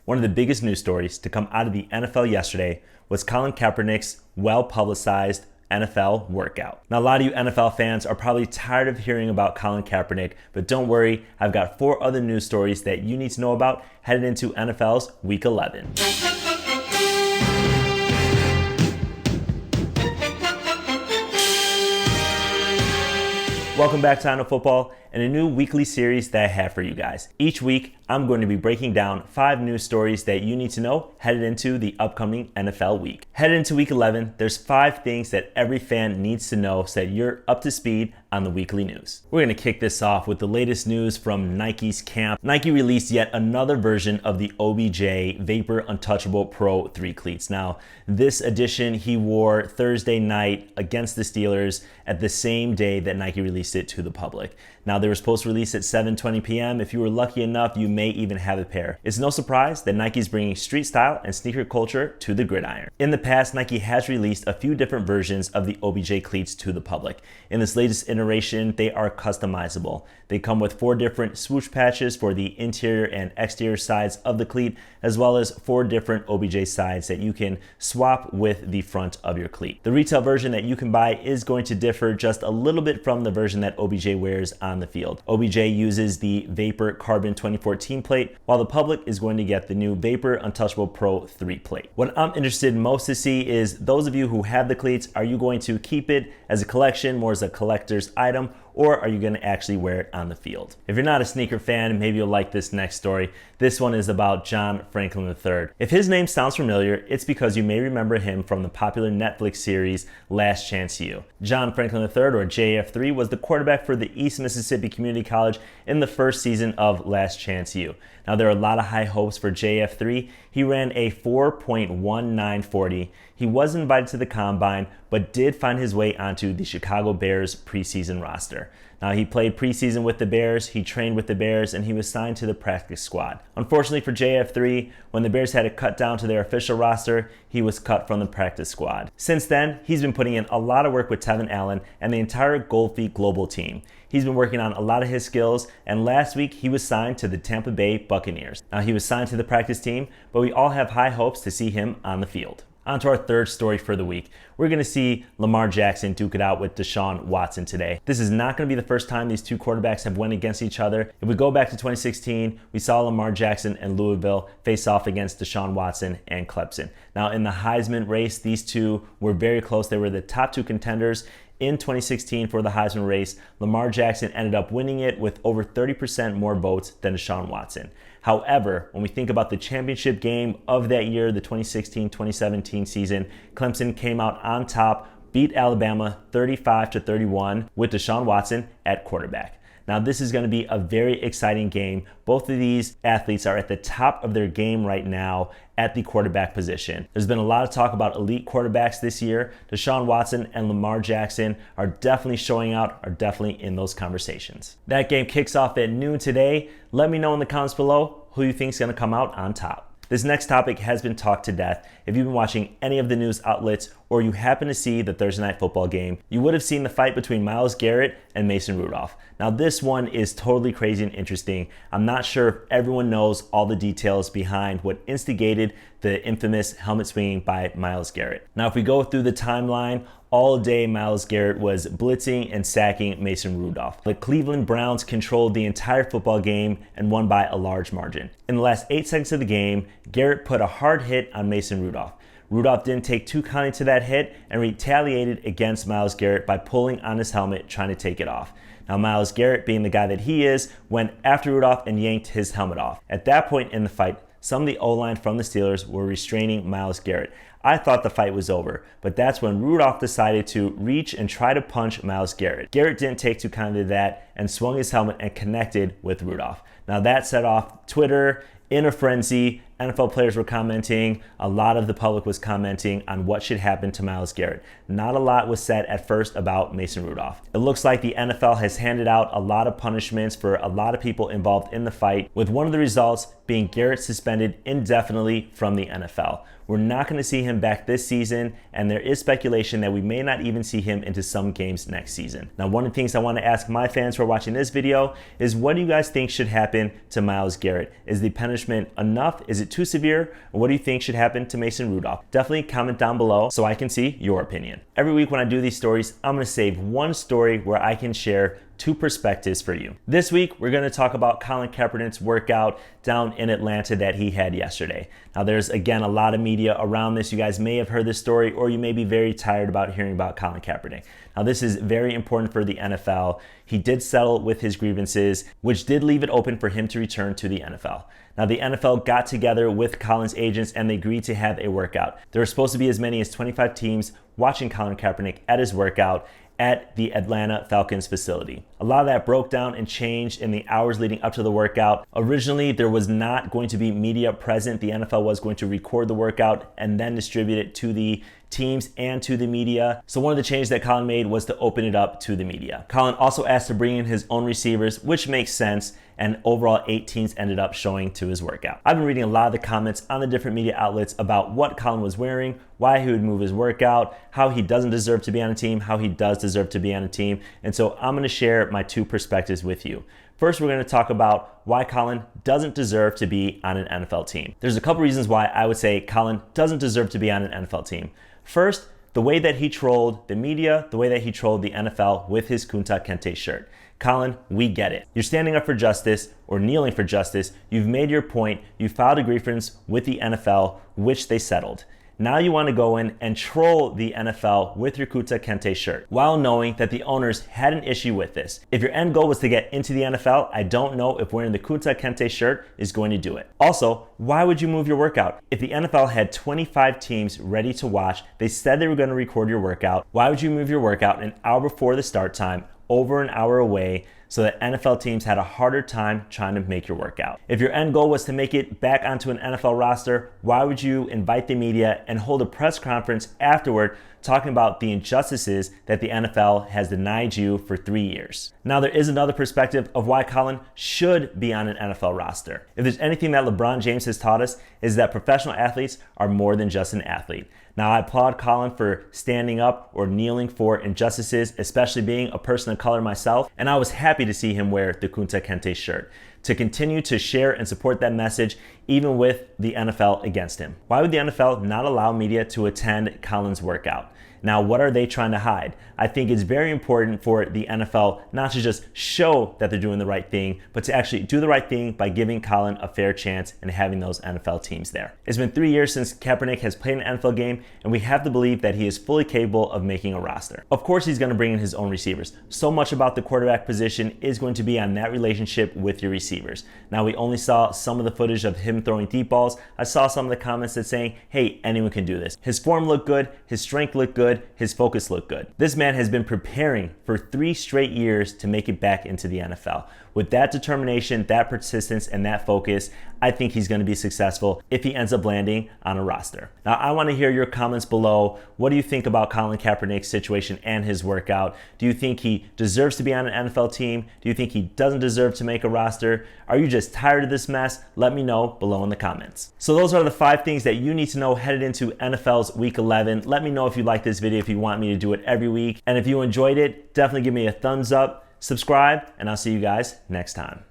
One of the biggest news stories to come out of the NFL yesterday was Colin Kaepernick's well-publicized NFL workout. Now, a lot of you NFL fans are probably tired of hearing about Colin Kaepernick, but don't worry, I've got 4 other news stories that you need to know about headed into NFL's Week 11. Welcome back to I Know Football and a new weekly series that I have for you guys. Each week, I'm going to be breaking down 5 news stories that you need to know headed into the upcoming NFL week. Headed into Week 11, there's 5 things that every fan needs to know so that you're up to speed on the weekly news. We're going to kick this off with the latest news from Nike's camp. Nike released yet another version of the OBJ Vapor Untouchable Pro 3 cleats. Now, this edition he wore Thursday night against the Steelers at the same day that Nike released it to the public. Now, they were supposed to release at 7:20 p.m. If you were lucky enough, you may even have a pair. It's no surprise that Nike's bringing street style and sneaker culture to the gridiron. In the past, Nike has released a few different versions of the OBJ cleats to the public. In this latest iteration, they are customizable. They come with 4 different swoosh patches for the interior and exterior sides of the cleat, as well as 4 different OBJ sides that you can swap with the front of your cleat. The retail version that you can buy is going to differ just a little bit from the version that OBJ wears on the field. OBJ uses the Vapor Carbon 2014 plate, while the public is going to get the new Vapor Untouchable Pro 3 plate. What I'm interested most to see is those of you who have the cleats, are you going to keep it as a collection, more as a collector's item, or are you going to actually wear it on the field? If you're not a sneaker fan, maybe you'll like this next story. This one is about John Franklin III. If his name sounds familiar, it's because you may remember him from the popular Netflix series Last Chance U. John Franklin III, or JF3, was the quarterback for the East Mississippi Community College in the first season of Last Chance U. Now, there are a lot of high hopes for JF3. He ran a 4.1940. He was invited to the combine, but did find his way onto the Chicago Bears preseason roster. Now, he played preseason with the Bears, he trained with the Bears, and he was signed to the practice squad. Unfortunately for JF3, when the Bears had to cut down to their official roster, he was cut from the practice squad. Since then, he's been putting in a lot of work with Tevin Allen and the entire Gold Feet Global team. He's been working on a lot of his skills, and last week he was signed to the Tampa Bay Buccaneers. Now, he was signed to the practice team, but we all have high hopes to see him on the field. On to our third story for the week. We're going to see Lamar Jackson duke it out with Deshaun Watson today. This is not going to be the first time these 2 quarterbacks have went against each other. If we go back to 2016, we saw Lamar Jackson and Louisville face off against Deshaun Watson and Clemson. Now, in the Heisman race, these 2 were very close. They were the top 2 contenders in 2016 for the Heisman race. Lamar Jackson ended up winning it with over 30% more votes than Deshaun Watson. However, when we think about the championship game of that year, the 2016-2017 season, Clemson came out on top, beat Alabama 35-31 with Deshaun Watson at quarterback. Now, this is going to be a very exciting game. Both of these athletes are at the top of their game right now at the quarterback position. There's been a lot of talk about elite quarterbacks this year. Deshaun Watson and Lamar Jackson are definitely showing out, are definitely in those conversations. That game kicks off at noon today. Let me know in the comments below who you think is going to come out on top. This next topic has been talked to death. If you've been watching any of the news outlets or you happen to see the Thursday night football game, you would have seen the fight between Myles Garrett and Mason Rudolph. Now, this one is totally crazy and interesting. I'm not sure if everyone knows all the details behind what instigated the infamous helmet swinging by Myles Garrett. Now, if we go through the timeline, all day Myles Garrett was blitzing and sacking Mason Rudolph. The Cleveland Browns controlled the entire football game and won by a large margin. In the last 8 seconds of the game, Garrett put a hard hit on Mason Rudolph. Rudolph didn't take too kindly to that hit and retaliated against Myles Garrett by pulling on his helmet, trying to take it off. Now, Myles Garrett, being the guy that he is, went after Rudolph and yanked his helmet off. At that point in the fight, some of the O-line from the Steelers were restraining Myles Garrett. I thought the fight was over, but that's when Rudolph decided to reach and try to punch Myles Garrett. Garrett didn't take too kindly to that and swung his helmet and connected with Rudolph. Now, that set off Twitter in a frenzy. NFL players were commenting. A lot of the public was commenting on what should happen to Myles Garrett. Not a lot was said at first about Mason Rudolph. It looks like the NFL has handed out a lot of punishments for a lot of people involved in the fight, with one of the results being Garrett suspended indefinitely from the NFL. We're not going to see him him back this season, and there is speculation that we may not even see him into some games next season. Now, one of the things I want to ask my fans who are watching this video is, what do you guys think should happen to Myles Garrett? Is the punishment enough? Is it too severe? Or what do you think should happen to Mason Rudolph? Definitely comment down below so I can see your opinion. Every week when I do these stories, I'm going to save one story where I can share two perspectives for you. This week, we're going to talk about Colin Kaepernick's workout down in Atlanta that he had yesterday. Now, there's again a lot of media around this. You guys may have heard this story, or you may be very tired about hearing about Colin Kaepernick. Now, this is very important for the NFL. He did settle with his grievances, which did leave it open for him to return to the NFL. Now, the NFL got together with Colin's agents and they agreed to have a workout. There were supposed to be as many as 25 teams watching Colin Kaepernick at his workout at the Atlanta Falcons facility. A lot of that broke down and changed in the hours leading up to the workout. Originally, there was not going to be media present. The NFL was going to record the workout and then distribute it to the teams and to the media. So one of the changes that Colin made was to open it up to the media. Colin also asked to bring in his own receivers, which makes sense, and overall 8 teams ended up showing to his workout. I've been reading a lot of the comments on the different media outlets about what Colin was wearing, why he would move his workout, how he doesn't deserve to be on a team, how he does deserve to be on a team. And so I'm gonna share my two perspectives with you. First, we're going to talk about why Colin doesn't deserve to be on an NFL team. There's a couple reasons why I would say Colin doesn't deserve to be on an NFL team. First, the way that he trolled the media, the way that he trolled the NFL with his Kunta Kinte shirt. Colin, we get it. You're standing up for justice or kneeling for justice. You've made your point. You filed a grievance with the NFL, which they settled. Now you want to go in and troll the NFL with your Kunta Kinte shirt while knowing that the owners had an issue with this. If your end goal was to get into the NFL, I don't know if wearing the Kunta Kinte shirt is going to do it. Also, why would you move your workout? If the NFL had 25 teams ready to watch, they said they were going to record your workout, why would you move your workout an hour before the start time, over an hour away, so that NFL teams had a harder time trying to make your workout? If your end goal was to make it back onto an NFL roster, why would you invite the media and hold a press conference afterward talking about the injustices that the NFL has denied you for 3 years? Now, there is another perspective of why Colin should be on an NFL roster. If there's anything that LeBron James has taught us, is that professional athletes are more than just an athlete. Now, I applaud Colin for standing up or kneeling for injustices, especially being a person of color myself, and I was happy to see him wear the Kunta Kinte shirt to continue to share and support that message, even with the NFL against him. Why would the NFL not allow media to attend Colin's workout? Now, what are they trying to hide? I think it's very important for the NFL not to just show that they're doing the right thing, but to actually do the right thing by giving Colin a fair chance and having those NFL teams there. It's been 3 years since Kaepernick has played an NFL game, and we have to believe that he is fully capable of making a roster. Of course, he's going to bring in his own receivers. So much about the quarterback position is going to be on that relationship with your receivers. Now, we only saw some of the footage of him throwing deep balls. I saw some of the comments that saying, hey, anyone can do this. His form looked good, his strength looked good, his focus looked good. This man has been preparing for 3 straight years to make it back into the NFL. With that determination, that persistence, and that focus, I think he's going to be successful if he ends up landing on a roster. Now, I want to hear your comments below. What do you think about Colin Kaepernick's situation and his workout? Do you think he deserves to be on an NFL team? Do you think he doesn't deserve to make a roster? Are you just tired of this mess? Let me know below in the comments. So those are the 5 things that you need to know headed into NFL's Week 11. Let me know if you like this video, if you want me to do it every week. And if you enjoyed it, definitely give me a thumbs up, subscribe, and I'll see you guys next time.